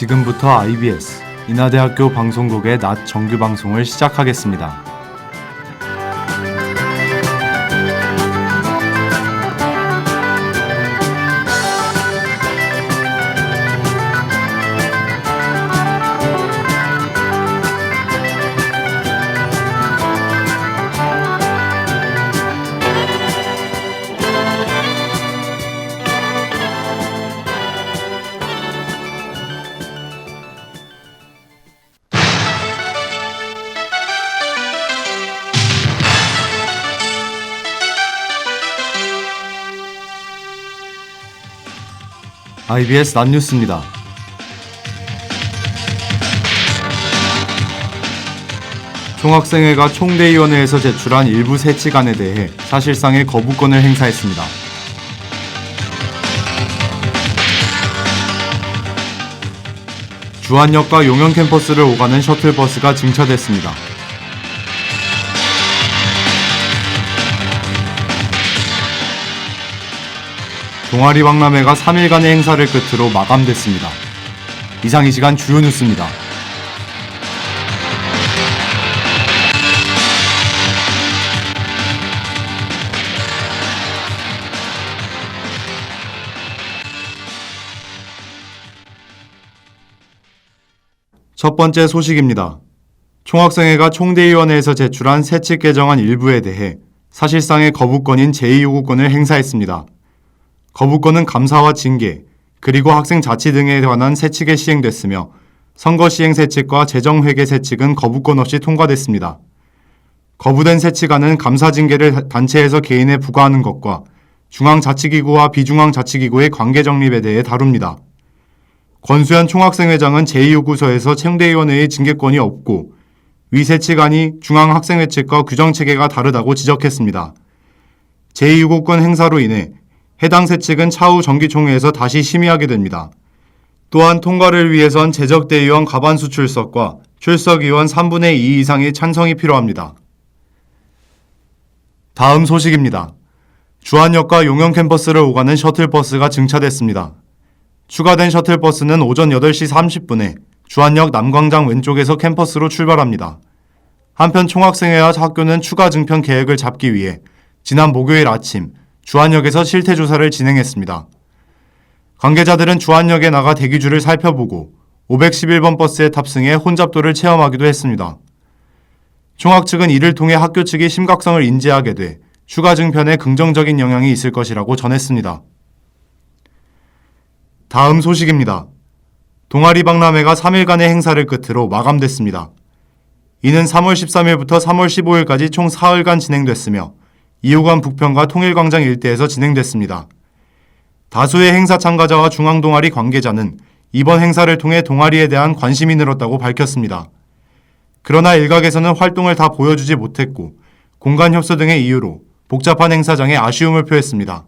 지금부터 IBS 인하대학교 방송국의 낮 정규 방송을 시작하겠습니다. IBS 낮 뉴스입니다. 총학생회가 총대위원회에서 제출한 일부 세칙안에 대해 사실상의 거부권을 행사했습니다. 주안역과 용현 캠퍼스를 오가는 셔틀버스가 증차됐습니다. 동아리 박람회가 3일간의 행사를 끝으로 마감됐습니다. 이상 이 시간 주요 뉴스입니다. 첫 번째 소식입니다. 총학생회가 총대위원회에서 제출한 세칙 개정안 일부에 대해 사실상의 거부권인 제2요구권을 행사했습니다. 거부권은 감사와 징계, 그리고 학생 자치 등에 관한 세칙에 시행됐으며 선거 시행 세칙과 재정회계 세칙은 거부권 없이 통과됐습니다. 거부된 세칙안은 감사 징계를 단체에서 개인에 부과하는 것과 중앙자치기구와 비중앙자치기구의 관계 정립에 대해 다룹니다. 권수현 총학생회장은 제2요구서에서 총대위원회의 징계권이 없고 위 세칙안이 중앙학생회 측과 규정체계가 다르다고 지적했습니다. 제2요구권 행사로 인해 해당 세칙은 차후 정기총회에서 다시 심의하게 됩니다. 또한 통과를 위해선 재적대의원 과반수 출석과 출석의원 3분의 2 이상의 찬성이 필요합니다. 다음 소식입니다. 주안역과 용현 캠퍼스를 오가는 셔틀버스가 증차됐습니다. 추가된 셔틀버스는 오전 8시 30분에 주안역 남광장 왼쪽에서 캠퍼스로 출발합니다. 한편 총학생회와 학교는 추가 증편 계획을 잡기 위해 지난 목요일 아침 주안역에서 실태조사를 진행했습니다. 관계자들은 주안역에 나가 대기줄을 살펴보고 511번 버스에 탑승해 혼잡도를 체험하기도 했습니다. 총학 측은 이를 통해 학교 측이 심각성을 인지하게 돼 추가 증편에 긍정적인 영향이 있을 것이라고 전했습니다. 다음 소식입니다. 동아리 박람회가 3일간의 행사를 끝으로 마감됐습니다. 이는 3월 13일부터 3월 15일까지 총 4일간 진행됐으며 2호관 북편과 통일광장 일대에서 진행됐습니다. 다수의 행사 참가자와 중앙동아리 관계자는 이번 행사를 통해 동아리에 대한 관심이 늘었다고 밝혔습니다. 그러나 일각에서는 활동을 다 보여주지 못했고 공간 협소 등의 이유로 복잡한 행사장에 아쉬움을 표했습니다.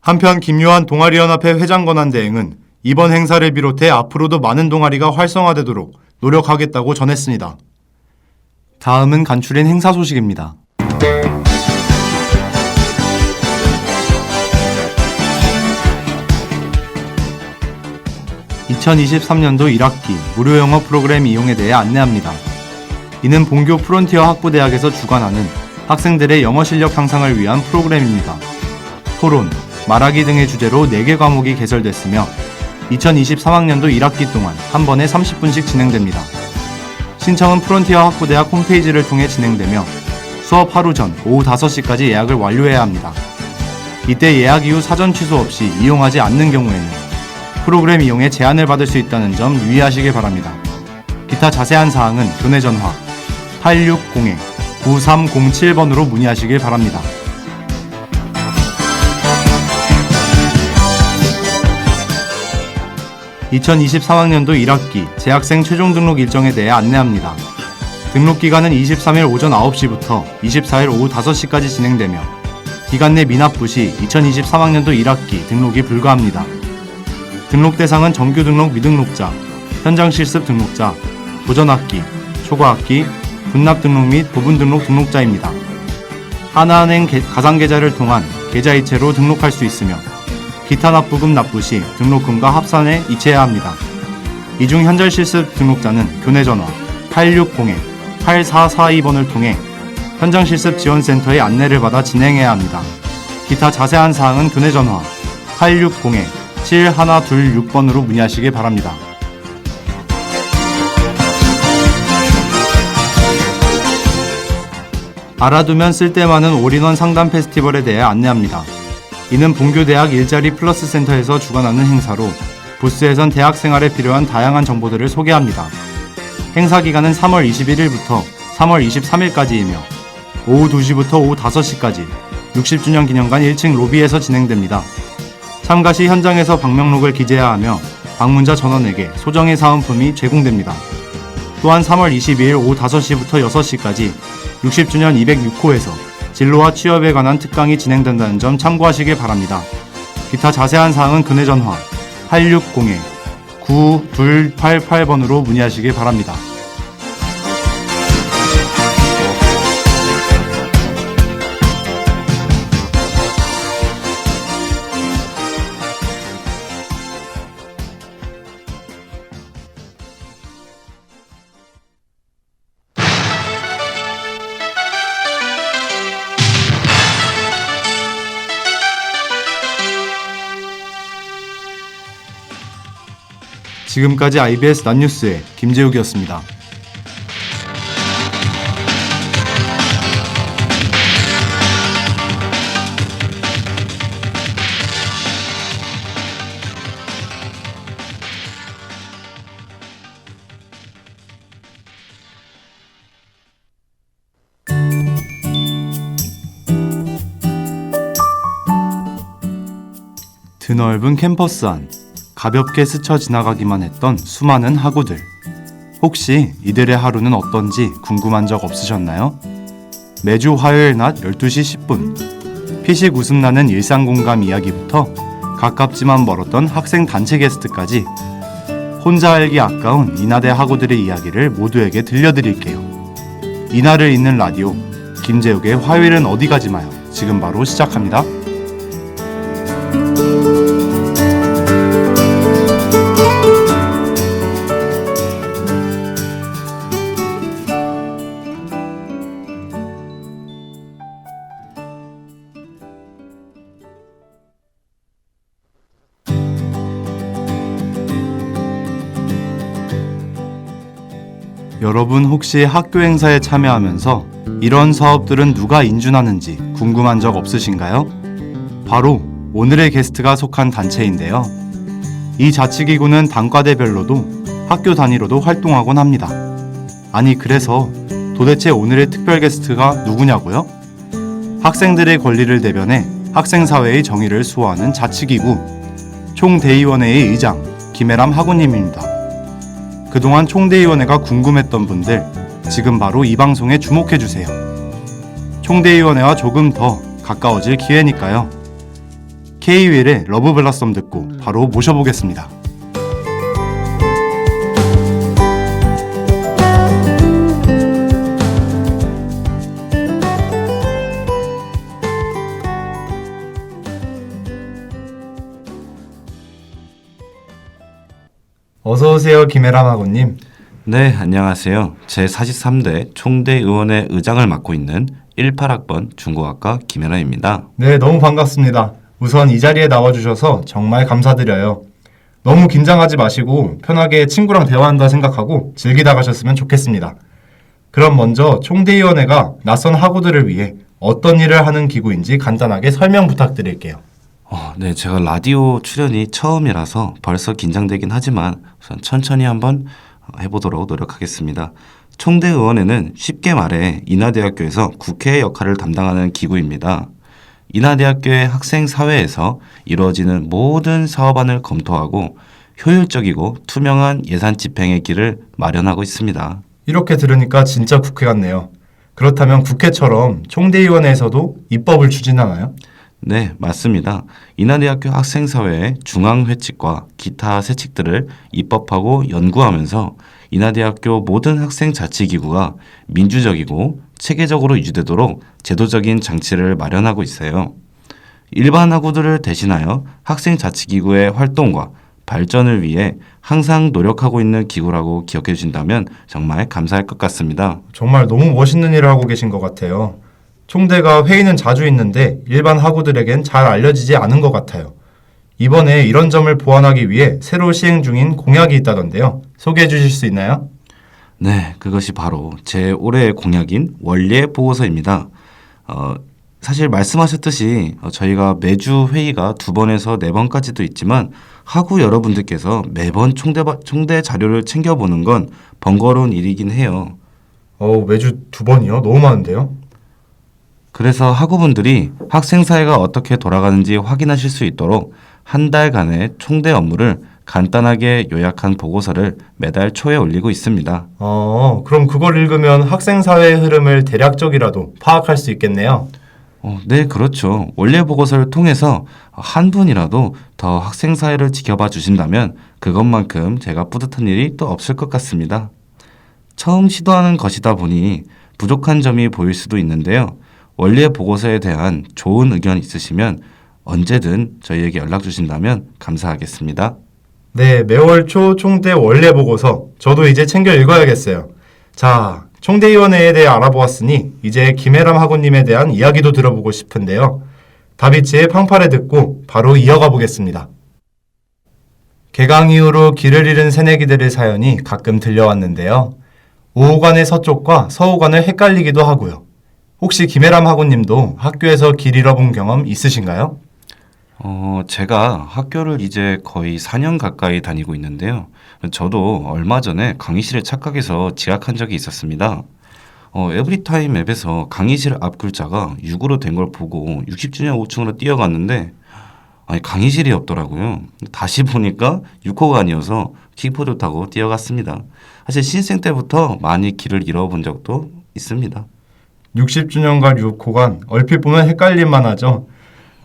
한편 김요한 동아리연합회 회장 권한대행은 이번 행사를 비롯해 앞으로도 많은 동아리가 활성화되도록 노력하겠다고 전했습니다. 다음은 간추린 행사 소식입니다. 2023년도 1학기 무료 영어 프로그램 이용에 대해 안내합니다. 이는 본교 프론티어 학부대학에서 주관하는 학생들의 영어 실력 향상을 위한 프로그램입니다. 토론, 말하기 등의 주제로 4개 과목이 개설됐으며 2023학년도 1학기 동안 한 번에 30분씩 진행됩니다. 신청은 프론티어 학부대학 홈페이지를 통해 진행되며 수업 하루 전 오후 5시까지 예약을 완료해야 합니다. 이때 예약 이후 사전 취소 없이 이용하지 않는 경우에는 프로그램 이용에 제한을 받을 수 있다는 점 유의하시길 바랍니다. 기타 자세한 사항은 교내 전화 8602-9307번으로 문의하시길 바랍니다. (2023학년도 1학기) 재학생 최종 등록 일정에 대해 안내합니다. 등록 기간은 23일 오전 9시부터 24일 오후 5시까지 진행되며 기간 내 미납부 시 2023학년도 1학기 등록이 불가합니다. 등록 대상은 정규 등록 미등록자, 현장 실습 등록자, 도전학기, 초과학기, 분납 등록 및 부분 등록 등록자입니다. 하나은행 가상계좌를 통한 계좌이체로 등록할 수 있으며 기타 납부금 납부 시 등록금과 합산해 이체해야 합니다. 이중 현재 실습 등록자는 교내 전화 860-8442번을 통해 현장 실습 지원센터의 안내를 받아 진행해야 합니다. 기타 자세한 사항은 교내 전화 860-7126번으로 문의하시기 바랍니다. 알아두면 쓸데많은 올인원 상담 페스티벌에 대해 안내합니다. 이는 본교대학 일자리 플러스 센터에서 주관하는 행사로 부스에선 대학생활에 필요한 다양한 정보들을 소개합니다. 행사 기간은 3월 21일부터 3월 23일까지이며 오후 2시부터 오후 5시까지 60주년 기념관 1층 로비에서 진행됩니다. 참가 시 현장에서 방명록을 기재해야 하며 방문자 전원에게 소정의 사은품이 제공됩니다. 또한 3월 22일 오후 5시부터 6시까지 60주년 206호에서 진로와 취업에 관한 특강이 진행된다는 점 참고하시길 바랍니다. 기타 자세한 사항은 교내 전화 860-9288번으로 문의하시길 바랍니다. 지금까지 IBS 낫뉴스의 김재욱이었습니다. 드넓은 캠퍼스 안 가볍게 스쳐 지나가기만 했던 수많은 학우들. 혹시 이들의 하루는 어떤지 궁금한 적 없으셨나요? 매주 화요일 낮 12시 10분 피식 웃음나는 일상공감 이야기부터 가깝지만 멀었던 학생 단체 게스트까지 혼자 알기 아까운 인하대 학우들의 이야기를 모두에게 들려드릴게요. 인하를 잇는 라디오 김재욱의 화요일은 어디 가지 마요. 지금 바로 시작합니다. 여러분 혹시 학교 행사에 참여하면서 이런 사업들은 누가 인준하는지 궁금한 적 없으신가요? 바로 오늘의 게스트가 속한 단체인데요. 이 자치기구는 단과대별로도 학교 단위로도 활동하곤 합니다. 아니 그래서 도대체 오늘의 특별 게스트가 누구냐고요? 학생들의 권리를 대변해 학생사회의 정의를 수호하는 자치기구 총대의원회의 의장 김혜람 학우님입니다. 그동안 총대위원회가 궁금했던 분들 지금 바로 이 방송에 주목해주세요. 총대위원회와 조금 더 가까워질 기회니까요. K-윌의 러브블라썸 듣고 바로 모셔보겠습니다. 어서오세요, 김혜람 학우님. 네, 안녕하세요. 제43대 총대의원회 의장을 맡고 있는 18학번 중국학과 김혜람입니다. 네, 너무 반갑습니다. 우선 이 자리에 나와주셔서 정말 감사드려요. 너무 긴장하지 마시고 편하게 친구랑 대화한다 생각하고 즐기다 가셨으면 좋겠습니다. 그럼 먼저 총대의원회가 낯선 학우들을 위해 어떤 일을 하는 기구인지 간단하게 설명 부탁드릴게요. 네, 제가 라디오 출연이 처음이라서 벌써 긴장되긴 하지만 우선 천천히 한번 해보도록 노력하겠습니다. 총대의원회는 쉽게 말해 인하대학교에서 국회의 역할을 담당하는 기구입니다. 인하대학교의 학생사회에서 이루어지는 모든 사업안을 검토하고 효율적이고 투명한 예산 집행의 길을 마련하고 있습니다. 이렇게 들으니까 진짜 국회 같네요. 그렇다면 국회처럼 총대의원회에서도 입법을 추진하나요? 네, 맞습니다. 인하대학교 학생사회의 중앙회칙과 기타 세칙들을 입법하고 연구하면서 인하대학교 모든 학생자치기구가 민주적이고 체계적으로 유지되도록 제도적인 장치를 마련하고 있어요. 일반 학우들을 대신하여 학생자치기구의 활동과 발전을 위해 항상 노력하고 있는 기구라고 기억해 주신다면 정말 감사할 것 같습니다. 정말 너무 멋있는 일을 하고 계신 것 같아요. 총대가 회의는 자주 있는데 일반 학우들에겐 잘 알려지지 않은 것 같아요. 이번에 이런 점을 보완하기 위해 새로 시행 중인 공약이 있다던데요. 소개해 주실 수 있나요? 네, 그것이 바로 제 올해의 공약인 원례 보고서입니다. 사실 말씀하셨듯이 저희가 매주 회의가 2번에서 4번까지도 있지만 학우 여러분들께서 매번 총대 자료를 챙겨보는 건 번거로운 일이긴 해요. 매주 2번이요? 너무 많은데요? 그래서 학우분들이 학생 사회가 어떻게 돌아가는지 확인하실 수 있도록 한 달간의 총대 업무를 간단하게 요약한 보고서를 매달 초에 올리고 있습니다. 그럼 그걸 읽으면 학생 사회의 흐름을 대략적이라도 파악할 수 있겠네요. 네, 그렇죠. 원래 보고서를 통해서 한 분이라도 더 학생 사회를 지켜봐 주신다면 그것만큼 제가 뿌듯한 일이 또 없을 것 같습니다. 처음 시도하는 것이다 보니 부족한 점이 보일 수도 있는데요. 원래 보고서에 대한 좋은 의견 있으시면 언제든 저희에게 연락 주신다면 감사하겠습니다. 네, 매월 초 총대 원래 보고서 저도 이제 챙겨 읽어야겠어요. 자, 총대위원회에 대해 알아보았으니 이제 김혜람 학우님에 대한 이야기도 들어보고 싶은데요. 다비치의 팡파레 듣고 바로 이어가 보겠습니다. 개강 이후로 길을 잃은 새내기들의 사연이 가끔 들려왔는데요. 오후간의 서쪽과 서후간을 헷갈리기도 하고요. 혹시 김혜람 학우님도 학교에서 길 잃어본 경험 있으신가요? 제가 학교를 이제 거의 4년 가까이 다니고 있는데요. 저도 얼마 전에 강의실에 착각해서 지각한 적이 있었습니다. 에브리타임 앱에서 강의실 앞 글자가 6으로 된 걸 보고 60주년 5층으로 뛰어갔는데 아니 강의실이 없더라고요. 다시 보니까 6호가 아니어서 키보드 타고 뛰어갔습니다. 사실 신생 때부터 많이 길을 잃어본 적도 있습니다. 60주년과 6호간 얼핏 보면 헷갈릴만 하죠.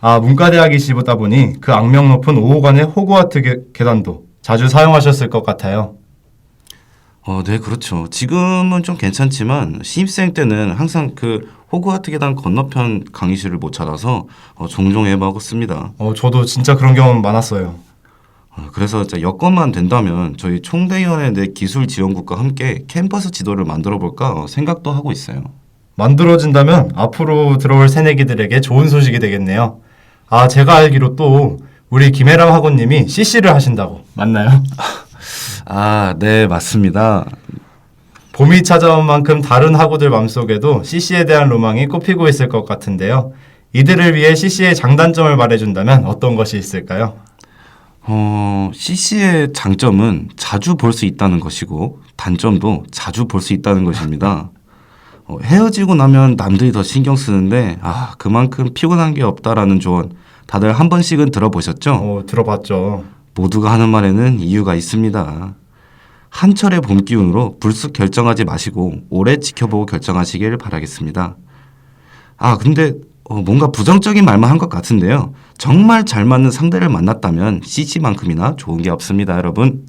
문과대학이시다 보니 그 악명 높은 5호간의 호그와트 계단도 자주 사용하셨을 것 같아요. 네, 그렇죠. 지금은 좀 괜찮지만 신입생 때는 항상 그 호그와트 계단 건너편 강의실을 못 찾아서 종종 해먹었습니다. 저도 진짜 그런 경험 많았어요. 그래서 진짜 여건만 된다면 저희 총대위원회 내 기술지원국과 함께 캠퍼스 지도를 만들어 볼까 생각도 하고 있어요. 만들어진다면 앞으로 들어올 새내기들에게 좋은 소식이 되겠네요. 제가 알기로 또 우리 김혜람 학우님이 CC를 하신다고. 맞나요? 네, 맞습니다. 봄이 찾아온 만큼 다른 학우들 마음속에도 CC에 대한 로망이 꽃피고 있을 것 같은데요. 이들을 위해 CC의 장단점을 말해준다면 어떤 것이 있을까요? CC의 장점은 자주 볼 수 있다는 것이고 단점도 자주 볼 수 있다는 것입니다. 헤어지고 나면 남들이 더 신경 쓰는데 그만큼 피곤한 게 없다라는 조언 다들 한 번씩은 들어보셨죠? 들어봤죠. 모두가 하는 말에는 이유가 있습니다. 한철의 봄 기운으로 불쑥 결정하지 마시고 오래 지켜보고 결정하시길 바라겠습니다. 근데 뭔가 부정적인 말만 한 것 같은데요. 정말 잘 맞는 상대를 만났다면 CC만큼이나 좋은 게 없습니다, 여러분.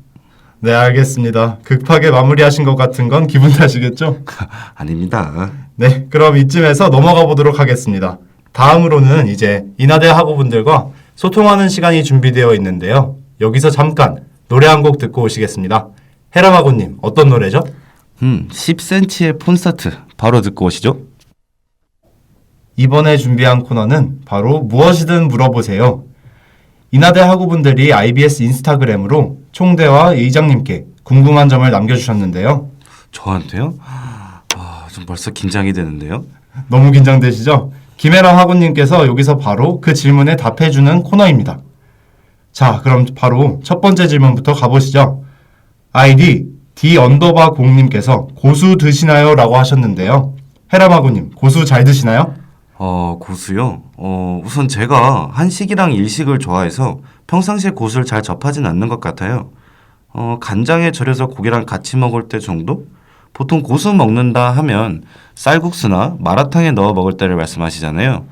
네, 알겠습니다. 급하게 마무리하신 것 같은 건 기분 탓이겠죠? 아닙니다. 네, 그럼 이쯤에서 넘어가 보도록 하겠습니다. 다음으로는 이제 인하대 학우분들과 소통하는 시간이 준비되어 있는데요. 여기서 잠깐 노래 한 곡 듣고 오시겠습니다. 헤람 학우님, 어떤 노래죠? 10cm의 콘서트 바로 듣고 오시죠. 이번에 준비한 코너는 바로 무엇이든 물어보세요. 인하대 학우분들이 IBS 인스타그램으로 총대와 의장님께 궁금한 점을 남겨주셨는데요. 저한테요? 좀 벌써 긴장이 되는데요. 너무 긴장되시죠? 김혜람 학우님께서 여기서 바로 그 질문에 답해주는 코너입니다. 자, 그럼 바로 첫 번째 질문부터 가보시죠. 아이디 D_0님께서 고수 드시나요? 라고 하셨는데요. 헤람 학우님, 고수 잘 드시나요? 고수요? 우선 제가 한식이랑 일식을 좋아해서 평상시에 고수를 잘 접하진 않는 것 같아요. 간장에 절여서 고기랑 같이 먹을 때 정도? 보통 고수 먹는다 하면 쌀국수나 마라탕에 넣어 먹을 때를 말씀하시잖아요.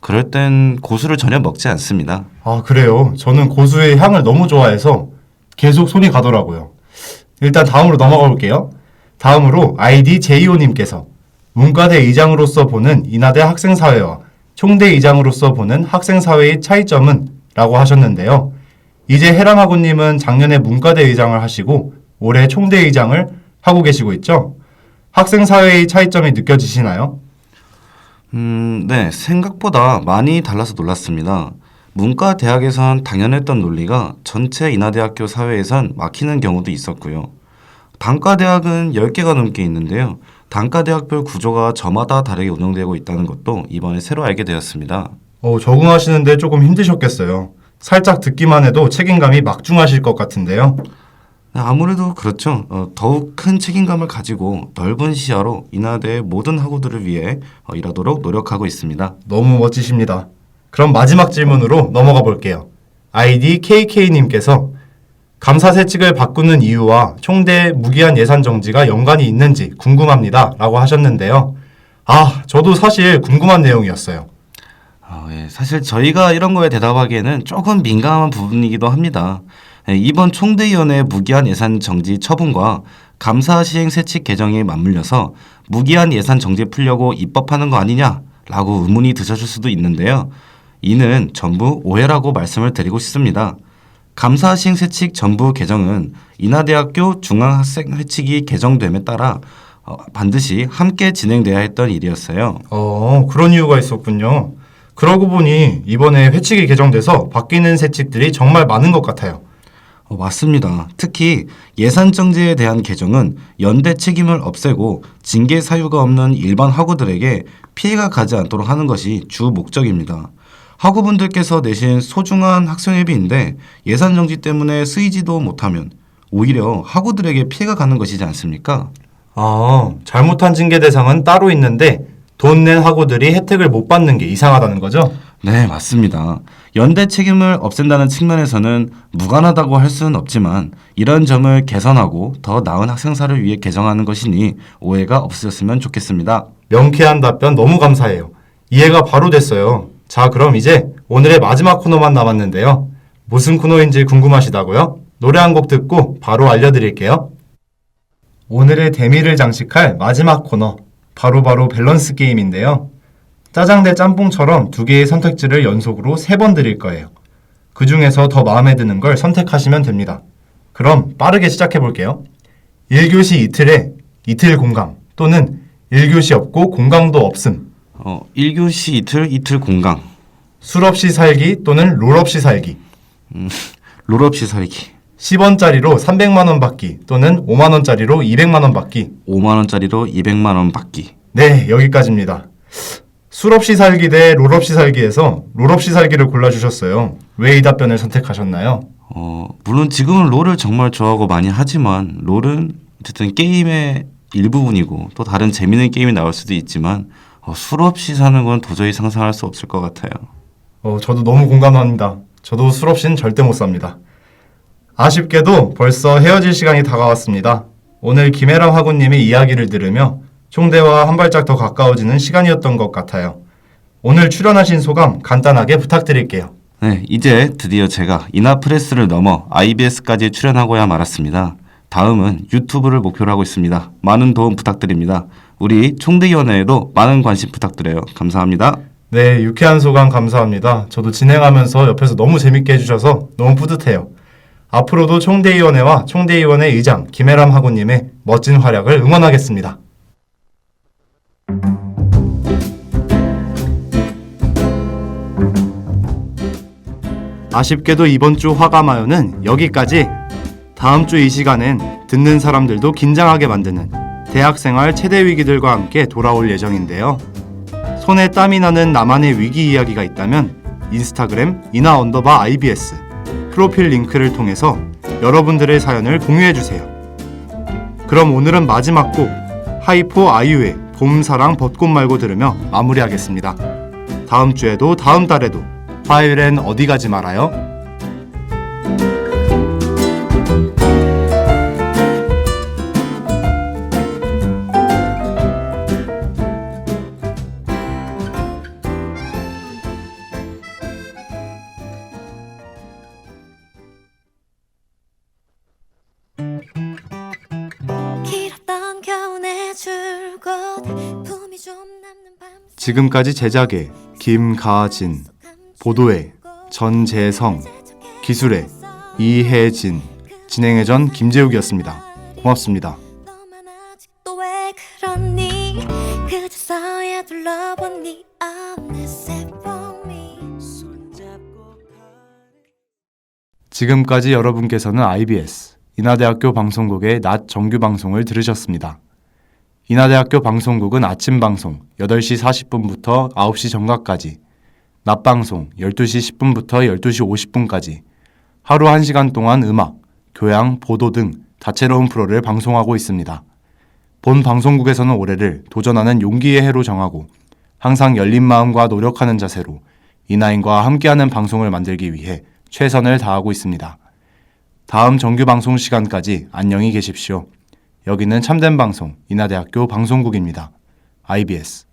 그럴 땐 고수를 전혀 먹지 않습니다. 그래요. 저는 고수의 향을 너무 좋아해서 계속 손이 가더라고요. 일단 다음으로 넘어가 볼게요. 다음으로 아이디 제이오님께서 문과대 의장으로서 보는 인하대 학생사회와 총대 의장으로서 보는 학생사회의 차이점은? 라고 하셨는데요. 이제 해랑하구님은 작년에 문과대 의장을 하시고 올해 총대 의장을 하고 계시고 있죠? 학생 사회의 차이점이 느껴지시나요? 네, 생각보다 많이 달라서 놀랐습니다. 문과 대학에선 당연했던 논리가 전체 인하대학교 사회에선 막히는 경우도 있었고요. 단과 대학은 10개가 넘게 있는데요. 단과 대학별 구조가 저마다 다르게 운영되고 있다는 것도 이번에 새로 알게 되었습니다. 적응하시는데 조금 힘드셨겠어요. 살짝 듣기만 해도 책임감이 막중하실 것 같은데요. 아무래도 그렇죠. 더욱 큰 책임감을 가지고 넓은 시야로 인하대의 모든 학우들을 위해 일하도록 노력하고 있습니다. 너무 멋지십니다. 그럼 마지막 질문으로 넘어가 볼게요. 아이디 KK님께서 감사 세칙을 바꾸는 이유와 총대 무기한 예산 정지가 연관이 있는지 궁금합니다. 라고 하셨는데요. 저도 사실 궁금한 내용이었어요. 예, 사실 저희가 이런 거에 대답하기에는 조금 민감한 부분이기도 합니다. 이번 총대위원회 무기한 예산 정지 처분과 감사 시행 세칙 개정이 맞물려서 무기한 예산 정지 풀려고 입법하는 거 아니냐라고 의문이 드셨을 수도 있는데요. 이는 전부 오해라고 말씀을 드리고 싶습니다. 감사 시행 세칙 전부 개정은 인하대학교 중앙학생 회칙이 개정됨에 따라 반드시 함께 진행돼야 했던 일이었어요. 그런 이유가 있었군요. 그러고 보니 이번에 회칙이 개정돼서 바뀌는 세칙들이 정말 많은 것 같아요. 맞습니다. 특히 예산 정지에 대한 개정은 연대 책임을 없애고 징계 사유가 없는 일반 학우들에게 피해가 가지 않도록 하는 것이 주 목적입니다. 학우분들께서 내신 소중한 학생회비인데 예산 정지 때문에 쓰이지도 못하면 오히려 학우들에게 피해가 가는 것이지 않습니까? 잘못한 징계 대상은 따로 있는데 돈 낸 학우들이 혜택을 못 받는 게 이상하다는 거죠? 네, 맞습니다. 연대 책임을 없앤다는 측면에서는 무관하다고 할 수는 없지만 이런 점을 개선하고 더 나은 학생사를 위해 개정하는 것이니 오해가 없으셨으면 좋겠습니다. 명쾌한 답변 너무 감사해요. 이해가 바로 됐어요. 자, 그럼 이제 오늘의 마지막 코너만 남았는데요. 무슨 코너인지 궁금하시다고요? 노래 한 곡 듣고 바로 알려드릴게요. 오늘의 대미를 장식할 마지막 코너, 바로 밸런스 게임인데요. 짜장 대 짬뽕처럼 두 개의 선택지를 연속으로 3번 드릴 거예요. 그 중에서 더 마음에 드는 걸 선택하시면 됩니다. 그럼 빠르게 시작해 볼게요. 1교시 이틀에 이틀 공강 또는 1교시 없고 공강도 없음. 1교시 이틀 공강. 술 없이 살기 또는 롤 없이 살기. 롤 없이 살기. 10원짜리로 300만 원 받기 또는 5만 원짜리로 200만 원 받기. 5만 원짜리로 200만 원 받기. 네, 여기까지입니다. 술 없이 살기 대 롤 없이 살기에서 롤 없이 살기를 골라주셨어요. 왜 이 답변을 선택하셨나요? 물론 지금은 롤을 정말 좋아하고 많이 하지만 롤은 어쨌든 게임의 일부분이고 또 다른 재밌는 게임이 나올 수도 있지만 술 없이 사는 건 도저히 상상할 수 없을 것 같아요. 저도 너무 공감합니다. 저도 술 없이는 절대 못 삽니다. 아쉽게도 벌써 헤어질 시간이 다가왔습니다. 오늘 김혜람 학우님의 이야기를 들으며 총대와 한 발짝 더 가까워지는 시간이었던 것 같아요. 오늘 출연하신 소감 간단하게 부탁드릴게요. 네, 이제 드디어 제가 인하프레스를 넘어 IBS까지 출연하고야 말았습니다. 다음은 유튜브를 목표로 하고 있습니다. 많은 도움 부탁드립니다. 우리 총대위원회에도 많은 관심 부탁드려요. 감사합니다. 네, 유쾌한 소감 감사합니다. 저도 진행하면서 옆에서 너무 재밌게 해주셔서 너무 뿌듯해요. 앞으로도 총대위원회와 총대위원회 의장 김혜람 학우님의 멋진 활약을 응원하겠습니다. 아쉽게도 이번 주 화가마요는 여기까지. 다음 주 이 시간엔 듣는 사람들도 긴장하게 만드는 대학생활 최대 위기들과 함께 돌아올 예정인데요. 손에 땀이 나는 나만의 위기 이야기가 있다면 인스타그램 ina_IBS 프로필 링크를 통해서 여러분들의 사연을 공유해주세요. 그럼 오늘은 마지막 곡 하이포 아이유의 봄사랑 벚꽃 말고 들으며 마무리하겠습니다. 다음 주에도 다음 달에도 화요일엔 어디 가지 말아요. 길었던 겨울의 줄곧 품이 좀 남는 밤 지금까지 제작의 김가진, 보도의 전재성, 기술의 이혜진, 진행의 전 김재욱이었습니다. 고맙습니다. 너만 아직도 왜 그러니 그저서야 둘러보니 어느새 봄이 지금까지 여러분께서는 IBS 인하대학교 방송국의 낮 정규 방송을 들으셨습니다. 인하대학교 방송국은 아침 방송 8시 40분부터 9시 정각까지, 낮 방송 12시 10분부터 12시 50분까지 하루 1시간 동안 음악, 교양, 보도 등 다채로운 프로를 방송하고 있습니다. 본 방송국에서는 올해를 도전하는 용기의 해로 정하고 항상 열린 마음과 노력하는 자세로 이나인과 함께하는 방송을 만들기 위해 최선을 다하고 있습니다. 다음 정규 방송 시간까지 안녕히 계십시오. 여기는 참된 방송 인하대학교 방송국입니다. IBS